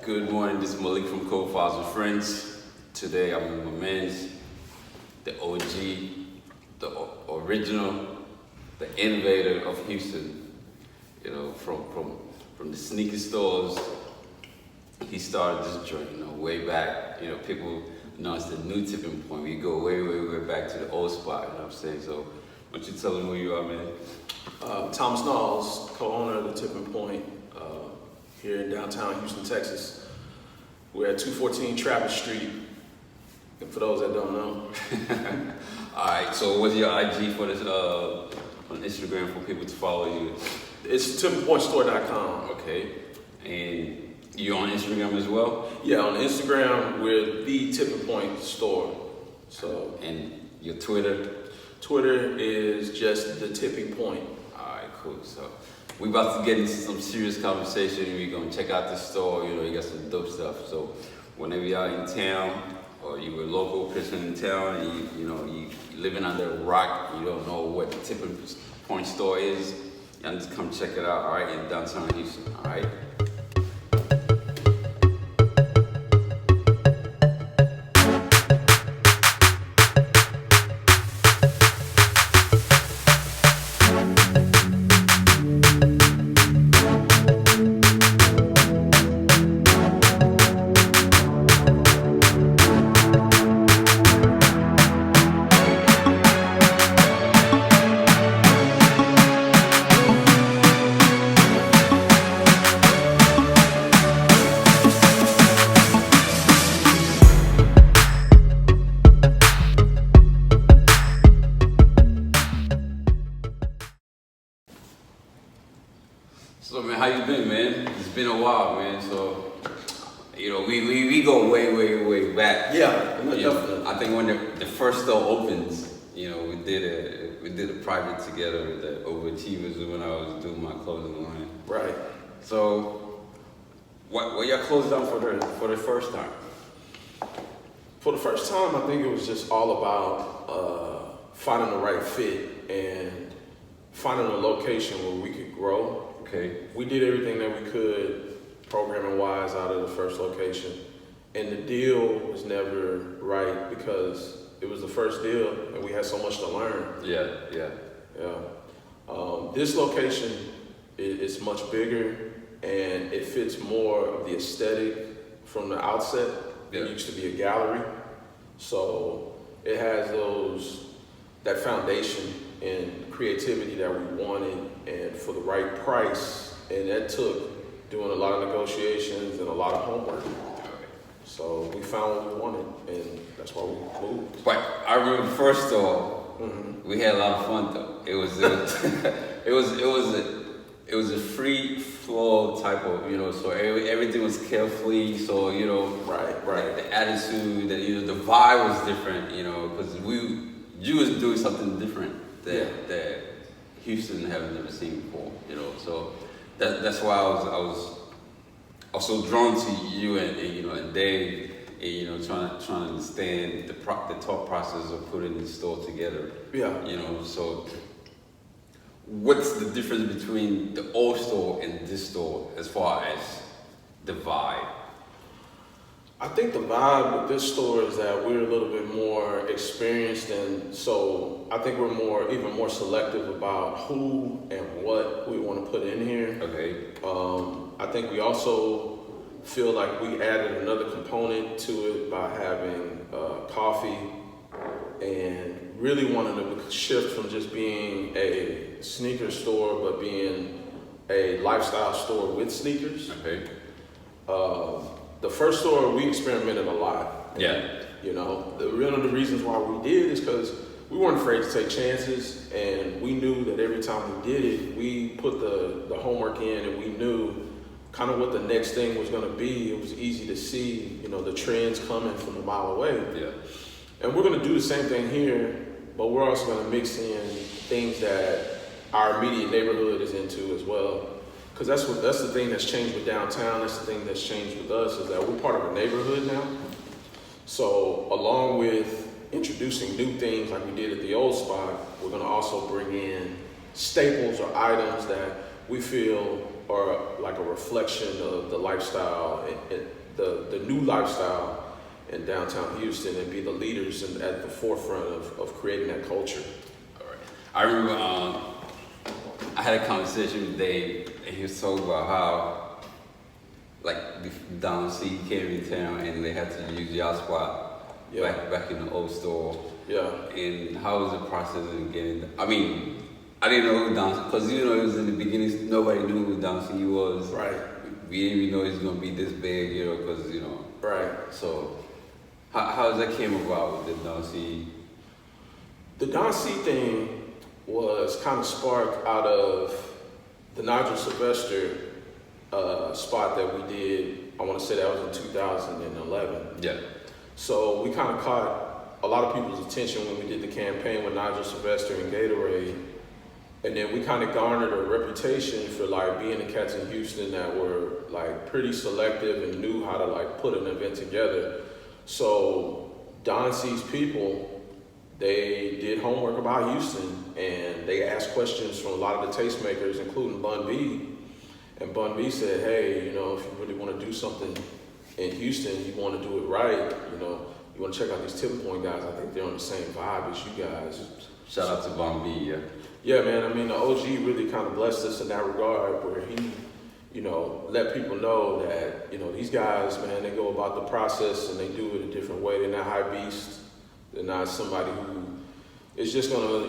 Good morning, this is Malik from Kobafiles with Friends. Today I'm with my man, the OG, the original, the innovator of Houston. You know, from the sneaker stores, he started this joint, way back. People know it's the new tipping point. We go way back to the old spot, you know what I'm saying? So, why don't you tell them who you are, man? Thomas Knowles, co-owner of the Tipping Point here in downtown Houston, Texas. We're at 214 Travis Street, and for those that don't know. All right, so what's your IG for this, on Instagram for people to follow you? It's tippingpointstore.com. Okay, and you on Instagram as well? Yeah, on Instagram, we're the Tipping Point Store. So, and your Twitter? Twitter is just the Tipping Point. All right, cool. So we about to get into some serious conversation. We're gonna check out the store. You got some dope stuff. So whenever y'all in town, or you a local person in town, and you living under a rock, you don't know what the Tipping Point store is, y'all just come check it out. All right, in downtown Houston. All right. So man, how you been, man? It's been a while, man. So, we go way back. Yeah, I think when the first store opens, we did a project together with the Overachievers when I was doing my clothing line. Right. So, what y'all closed down for the first time? For the first time, I think it was just all about finding the right fit and finding a location where we could grow. Okay. We did everything that we could, programming-wise, out of the first location. And the deal was never right because it was the first deal and we had so much to learn. Yeah. This location is much bigger and it fits more of the aesthetic from the outset. Yeah. It used to be a gallery. So it has that foundation and creativity that we wanted and for the right price, and that took doing a lot of negotiations and a lot of homework. So we found what we wanted, and that's why we moved. But I remember the first store, we had a lot of fun though. It was a free flow type of, so everything was carefully, so Right. the attitude, the vibe was different, because you was doing something different that Houston have never seen before, so that's why I was so drawn to you and Dave, trying to understand the thought process of putting the store together. Yeah. So what's the difference between the old store and this store as far as the vibe? I think the vibe with this store is that we're a little bit more experienced, and so I think we're even more selective about who and what we want to put in here. Okay. I think we also feel like we added another component to it by having coffee, and really wanted to shift from just being a sneaker store, but being a lifestyle store with sneakers. Okay. The first store, we experimented a lot. Yeah. One of the reasons why we did is because we weren't afraid to take chances, and we knew that every time we did it, we put the homework in, and we knew kind of what the next thing was going to be. It was easy to see, the trends coming from a mile away. Yeah. And we're going to do the same thing here, but we're also going to mix in things that our immediate neighborhood is into as well. Because that's the thing that's changed with downtown. That's the thing that's changed with us, is that we're part of a neighborhood now. So along with introducing new things like we did at the old spot, we're going to also bring in staples or items that we feel are like a reflection of the lifestyle and the new lifestyle in downtown Houston, and be the leaders at the forefront of creating that culture. All right. I remember I had a conversation with Dave, and he was talking about how, like, Don C came in town and they had to use y'all spot back in the old store. Yeah. And how was the process of getting? I mean, I didn't know who Don C, because it was in the beginning. Nobody knew who Don C was. Right. We didn't even know he was gonna be this big, because Right. So, how does that came about with the Don C? The Don C thing was kind of sparked out of the Nigel Sylvester spot that we did. I want to say that was in 2011. Yeah. So we kind of caught a lot of people's attention when we did the campaign with Nigel Sylvester and Gatorade. And then we kind of garnered a reputation for like being the cats in Houston that were like pretty selective and knew how to like put an event together. So Don C's people, they did homework about Houston, and they asked questions from a lot of the tastemakers, including Bun B. And Bun B said, hey, if you really want to do something in Houston, you want to do it right, you want to check out these Tip Point guys. I think they're on the same vibe as you guys. Shout out to Bun B, yeah. Yeah, man, I mean, the OG really kind of blessed us in that regard, where he, let people know that, these guys, man, they go about the process and they do it a different way. They're not high beast. They're not somebody who is just gonna,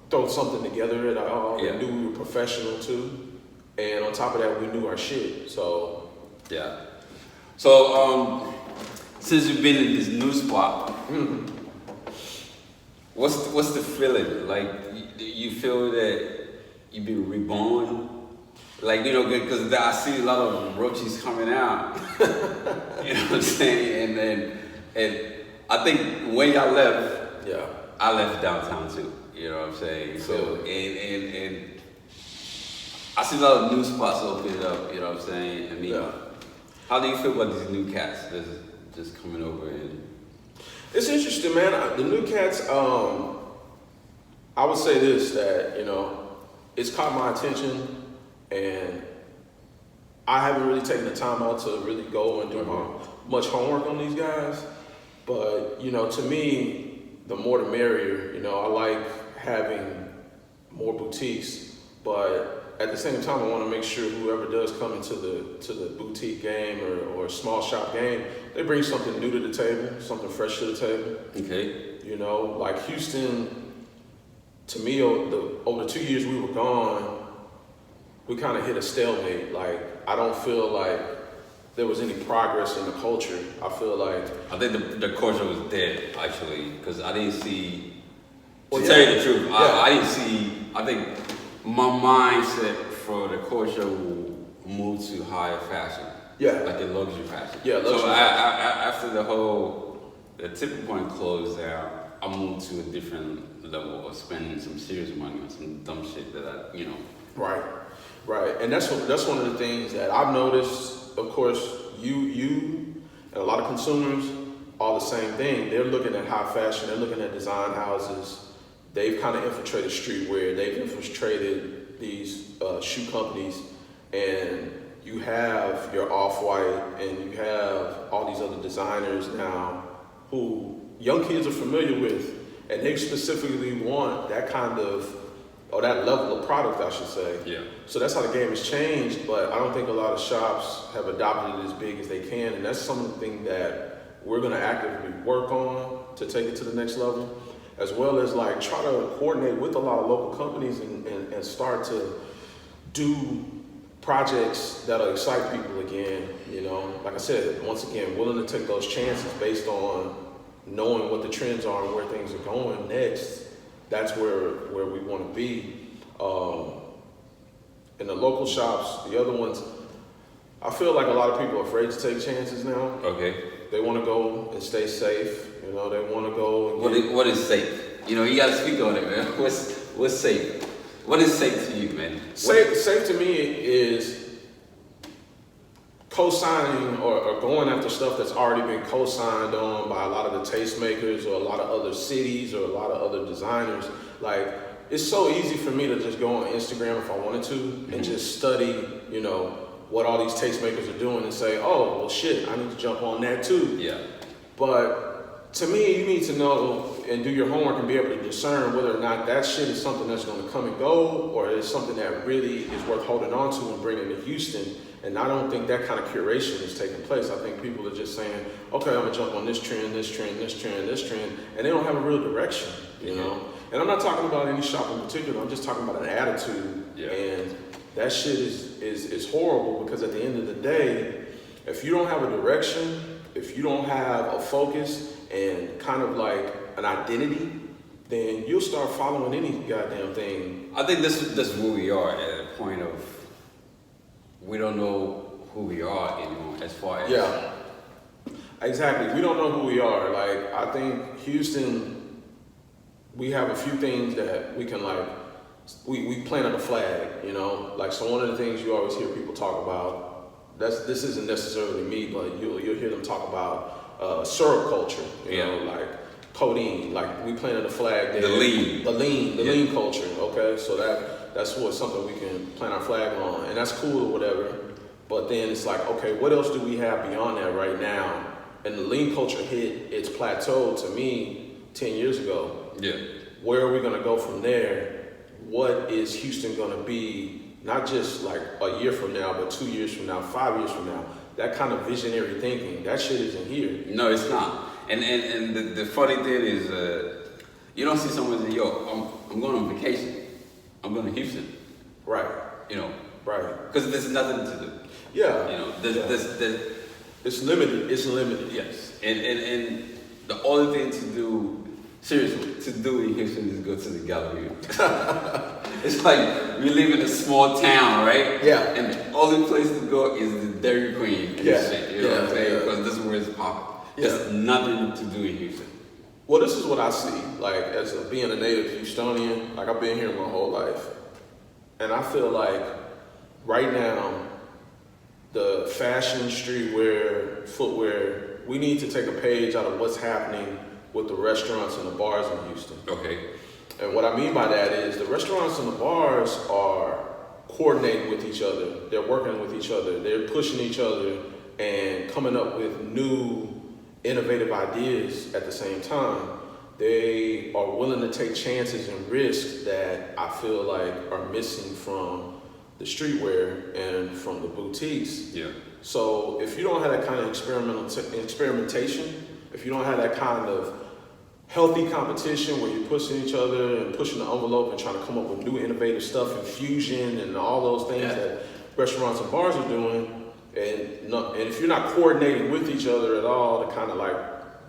throw something together at all. Yeah. They knew we were professional too. And on top of that, we knew our shit, so. Yeah. So, since you've been in this new spot, what's the feeling? Like, you feel that you've been reborn? Like, because I see a lot of roaches coming out. You know what I'm saying? And I think when y'all left, yeah, I left downtown too. You know what I'm saying? So, and I see a lot of new spots opening up. You know what I'm saying? I mean, how do you feel about these new cats that's just coming over? And it's interesting, man. The new cats, I would say this, that, it's caught my attention, and I haven't really taken the time out to really go and do much homework on these guys. But, to me, the more the merrier. I like having more boutiques, but at the same time, I want to make sure whoever does come into the boutique game or small shop game, they bring something new to the table, something fresh to the table. okay. Like Houston, to me, over the 2 years we were gone, we kind of hit a stalemate. Like, I don't feel like there was any progress in the culture. I feel like... I think the culture was dead, actually, because I didn't see... Well, to tell you the truth, yeah. I didn't see... I think my mindset for the culture will move to higher fashion. Yeah. Like in luxury fashion. Yeah, luxury so fashion. after the Tipping Point closed down, I moved to a different level of spending some serious money on some dumb shit that Right. And that's one of the things that I've noticed. Of course, you and a lot of consumers are the same thing. They're looking at high fashion. They're looking at design houses. They've kind of infiltrated streetwear. They've infiltrated these shoe companies, and you have your Off-White, and you have all these other designers now who young kids are familiar with, and they specifically want that kind of, or that level of product, I should say. Yeah. So that's how the game has changed, but I don't think a lot of shops have adopted it as big as they can, and that's something that we're gonna actively work on to take it to the next level, as well as like try to coordinate with a lot of local companies and start to do projects that'll excite people again. Like I said, once again, willing to take those chances based on knowing what the trends are and where things are going next. That's where we want to be. In the local shops, the other ones, I feel like a lot of people are afraid to take chances now. Okay. They want to go and stay safe. They want to go and What is safe? You gotta speak on it, man. What's safe? What is safe to you, man? Safe to me is co-signing or going after stuff that's already been co-signed on by a lot of the tastemakers or a lot of other cities or a lot of other designers. Like, it's so easy for me to just go on Instagram if I wanted to and just study, you know, what all these tastemakers are doing and say, oh, well, shit, I need to jump on that too. Yeah. But to me, you need to know and do your homework and be able to discern whether or not that shit is something that's going to come and go, or is something that really is worth holding on to and bringing to Houston. And I don't think that kind of curation is taking place. I think people are just saying, okay, I'm gonna jump on this trend, this trend, this trend, this trend, and they don't have a real direction, you know? And I'm not talking about any shop in particular, I'm just talking about an attitude. Yeah. And that shit is horrible, because at the end of the day, if you don't have a direction, if you don't have a focus and kind of like an identity, then you'll start following any goddamn thing. I think this is where we are at a point of we don't know who we are anymore as far as Yeah, exactly. We don't know who we are. Like, I think Houston, we have a few things that we can like, we planted a flag, you know? Like, so one of the things you always hear people talk about, this isn't necessarily me, but you'll hear them talk about syrup culture, you know, like codeine, like we planted a flag there. The lean culture, okay? So that's something we can plant our flag on, and that's cool or whatever. But then it's like, okay, what else do we have beyond that right now? And the lean culture hit its plateau to me 10 years ago. Yeah. Where are we gonna go from there? What is Houston gonna be, not just like a year from now, but 2 years from now, 5 years from now? That kind of visionary thinking, that shit isn't here. No, it's not. And the funny thing is, you don't see someone say, yo, I'm going on vacation. I'm going to Houston. Right. You know. Right. Because there's nothing to do. Yeah. You know, it's limited. It's limited. Yes. And the only thing to do, seriously, to do in Houston is go to the gallery. It's like we live in a small town, right? Yeah. And the only place to go is the Dairy Queen. Yeah. Shit, you know what I'm saying? Because this is where it's popping. Yeah. There's nothing to do in Houston. Well, this is what I see, like, as being a native Houstonian. Like, I've been here my whole life. And I feel like right now, the fashion, streetwear, footwear, we need to take a page out of what's happening with the restaurants and the bars in Houston. Okay. And what I mean by that is the restaurants and the bars are coordinating with each other. They're working with each other. They're pushing each other and coming up with new, innovative ideas at the same time. They are willing to take chances and risks that I feel like are missing from the streetwear and from the boutiques. Yeah. So if you don't have that kind of experimentation, if you don't have that kind of healthy competition where you're pushing each other and pushing the envelope and trying to come up with new innovative stuff and fusion and all those things that restaurants and bars are doing, and if you're not coordinating with each other at all to kind of like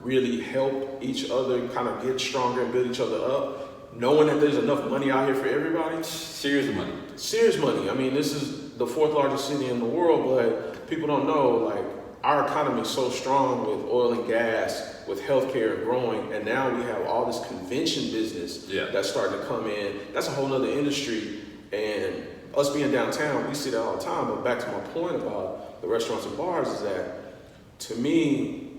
really help each other kind of get stronger and build each other up, knowing that there's enough money out here for everybody. Serious money. Serious money. I mean, this is the 4th largest city in the world, but people don't know, like, our economy is so strong with oil and gas, with healthcare growing, and now we have all this convention business that's starting to come in. That's a whole nother industry, and us being downtown, we see that all the time. But back to my point about the restaurants and bars is that, to me,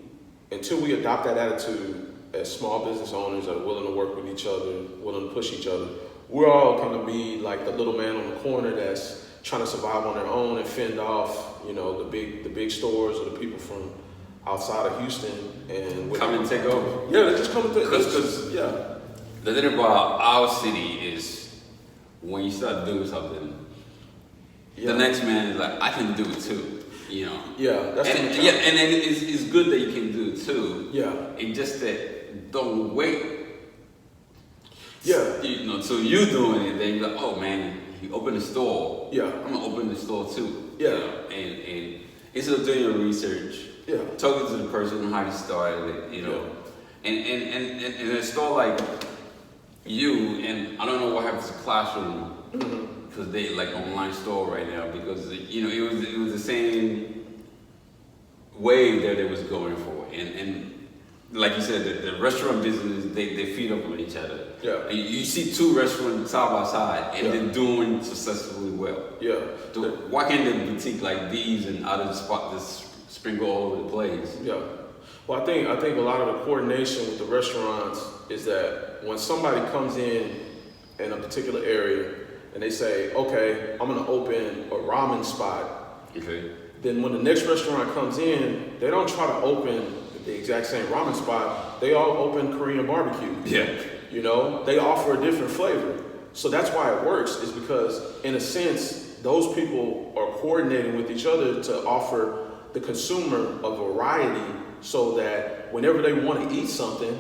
until we adopt that attitude as small business owners that are willing to work with each other, willing to push each other, we're all going to be like the little man on the corner that's trying to survive on their own and fend off, you know, the big stores or the people from outside of Houston and come and take over. Yeah, they just come and take over. Because the thing about our city is when you start doing something, the next man is like, I can do it too. You know. Yeah, that's and it's good that you can do it too. Yeah. It's just that don't wait. Yeah. You know, so you doing it, then you're like, oh man, you open a store. Yeah. I'm gonna open the store too. Yeah. You know? And instead of doing your research, talking to the person how you started it, you know. And in a store like you, and I don't know what happens to Classroom. Because they like online store right now, because you know it was the same wave that it was going for, and like you said, the restaurant business they feed up on each other. Yeah. And you see 2 restaurants side by side, and they're doing successfully well. Yeah. So why can't the boutique like these and other spots just sprinkle all over the place? Yeah. Well, I think a lot of the coordination with the restaurants is that when somebody comes in in a particular area and they say, okay, I'm gonna open a ramen spot. Okay. Then when the next restaurant comes in, they don't try to open the exact same ramen spot. They all open Korean barbecue. Yeah. You know, they offer a different flavor. So that's why it works, is because in a sense, those people are coordinating with each other to offer the consumer a variety so that whenever they want to eat something,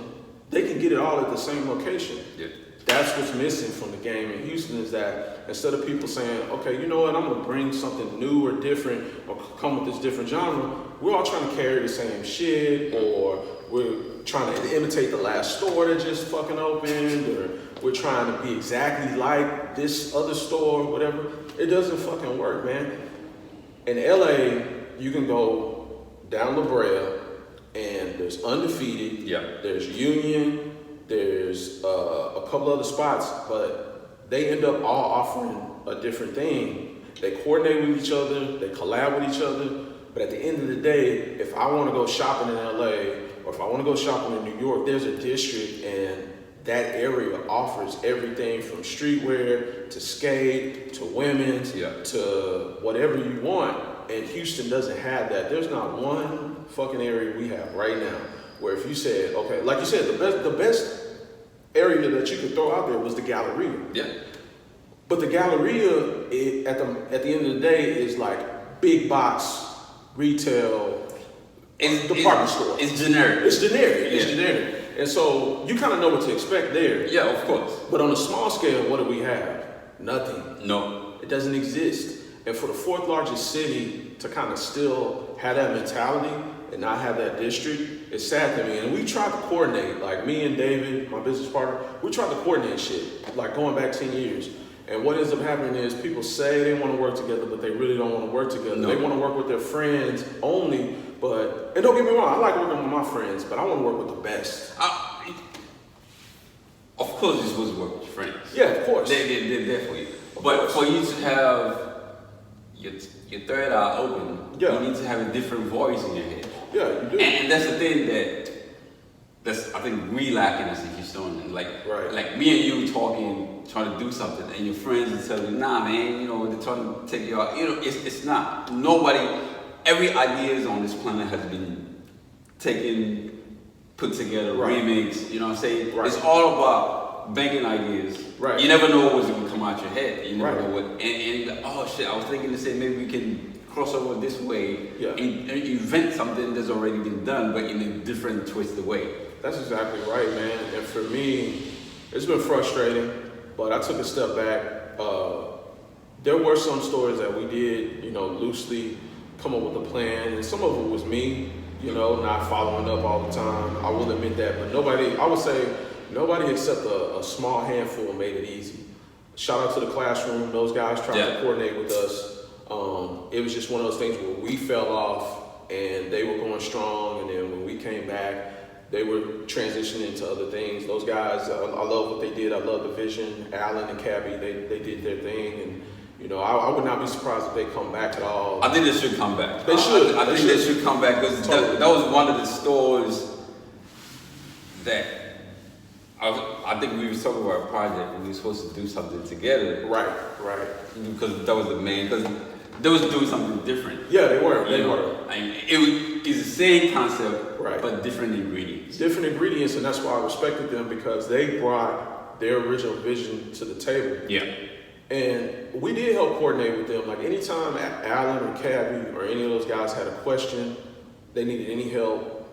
they can get it all at the same location. Yeah. That's what's missing from the game in Houston, is that instead of people saying, okay, you know what, I'm gonna bring something new or different or come with this different genre, we're all trying to carry the same shit, or we're trying to imitate the last store that just fucking opened, or we're trying to be exactly like this other store, whatever. It doesn't fucking work, man. In LA, you can go down La Brea and there's Undefeated, Yeah. there's Union, there's a couple other spots, but they end up all offering a different thing. They coordinate with each other, they collab with each other, but at the end of the day, if I want to go shopping in LA, or if I want to go shopping in New York, there's a district and that area offers everything from streetwear to skate to women's to whatever you want. And Houston doesn't have that. There's not one fucking area we have right now where if you said, okay, like you said, the best area that you could throw out there was the Galleria. Yeah. But the Galleria, at the end of the day, is like big box retail department store. It's generic. It's generic. It's generic. And so you kind of know what to expect there. Yeah, of course. But on a small scale, what do we have? Nothing. No. It doesn't exist. And for the fourth largest city to kind of still have that mentality and not have that district, it's sad to me. And we tried to coordinate, like me and David, my business partner, we tried to coordinate shit, like going back 10 years. And what ends up happening is people say they want to work together, but they really don't want to work together. No. They want to work with their friends only, but, and don't get me wrong, I like working with my friends, but I want to work with the best. Of course you're supposed to work with your friends. Yeah, of course. They're there for you. But for you to have your third eye open, you need to have a different voice in your head. Yeah, you do. And that's the thing that's I think we lacking as a Houstonian. Like me and you talking, trying to do something, and your friends are telling you, nah, man, you know, they're trying to take you out. You know, it's not. Every idea on this planet has been taken, put together, remixed. You know what I'm saying? Right. It's all about banking ideas. Right. You never know what's going to come out your head. You never know what. And oh shit, I was thinking to say maybe we can cross over this way and invent something that's already been done, but in a different, twisted way. That's exactly right, man. And for me, it's been frustrating, but I took a step back. There were some stories that we did, you know, loosely come up with a plan, and some of it was me, you know, not following up all the time. I will admit that, but I would say nobody except a small handful made it easy. Shout out to the classroom; those guys tried to coordinate with us. It was just one of those things where we fell off, and they were going strong, and then when we came back, they were transitioning to other things. Those guys, I love what they did. I love the vision. Alan and Cabby, they did their thing, and you know, I would not be surprised if they come back at all. I think they should come back. They should. I think they should come back, because that was one of the stores that I think we were talking about a project and we were supposed to do something together. Right. Because that was the main, because they was doing something different. Yeah, they were. I mean, it's the same concept, but different ingredients. Different ingredients, and that's why I respected them, because they brought their original vision to the table. Yeah. And we did help coordinate with them. Like anytime Alan or Cabby or any of those guys had a question, they needed any help,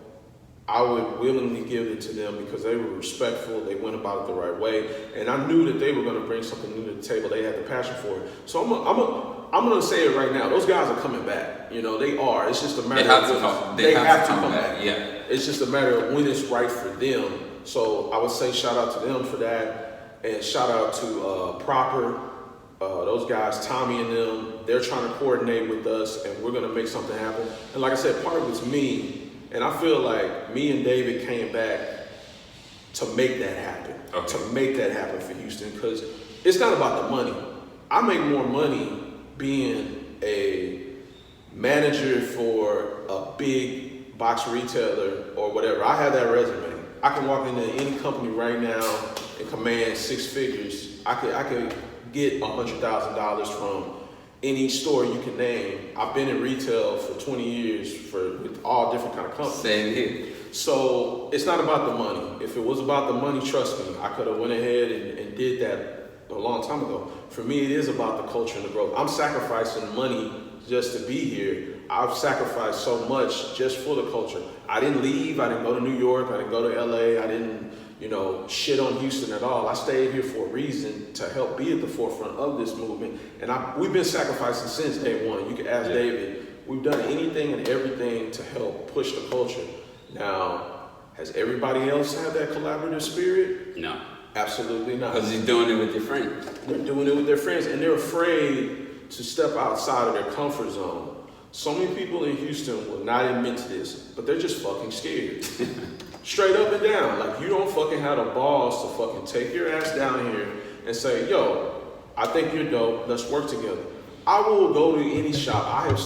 I would willingly give it to them, because they were respectful, they went about it the right way, and I knew that they were going to bring something new to the table. They had the passion for it. So I'm going to say it right now. Those guys are coming back. You know, they are. It's just a matter of they have to come back. Yeah. It's just a matter of when it's right for them. So I would say shout out to them for that, and shout out to Proper. Those guys, Tommy and them, they're trying to coordinate with us, and we're going to make something happen. And like I said, part of it's me, and I feel like me and David came back to make that happen, to make that happen for Houston, because it's not about the money. I make more money being a manager for a big box retailer or whatever. I have that resume. I can walk into any company right now and command 6 figures. I could get $100,000 from any store you can name. I've been in retail for 20 years with all different kind of companies. Same here. So it's not about the money. If it was about the money, trust me, I could have went ahead and did that a long time ago. For me, it is about the culture and the growth. I'm sacrificing money just to be here. I've sacrificed so much just for the culture. I didn't leave. I didn't go to New York. I didn't go to LA. I didn't, shit on Houston at all. I stayed here for a reason, to help be at the forefront of this movement. And we've been sacrificing since day one. You can ask David. We've done anything and everything to help push the culture. Now, has everybody else had that collaborative spirit? No. Absolutely not. Because he's doing it with your friends. They're doing it with their friends, and they're afraid to step outside of their comfort zone. So many people in Houston will not admit to this, but they're just fucking scared. Straight up and down. Like, you don't fucking have the balls to fucking take your ass down here and say, yo, I think you're dope, let's work together. I will go to any shop. I have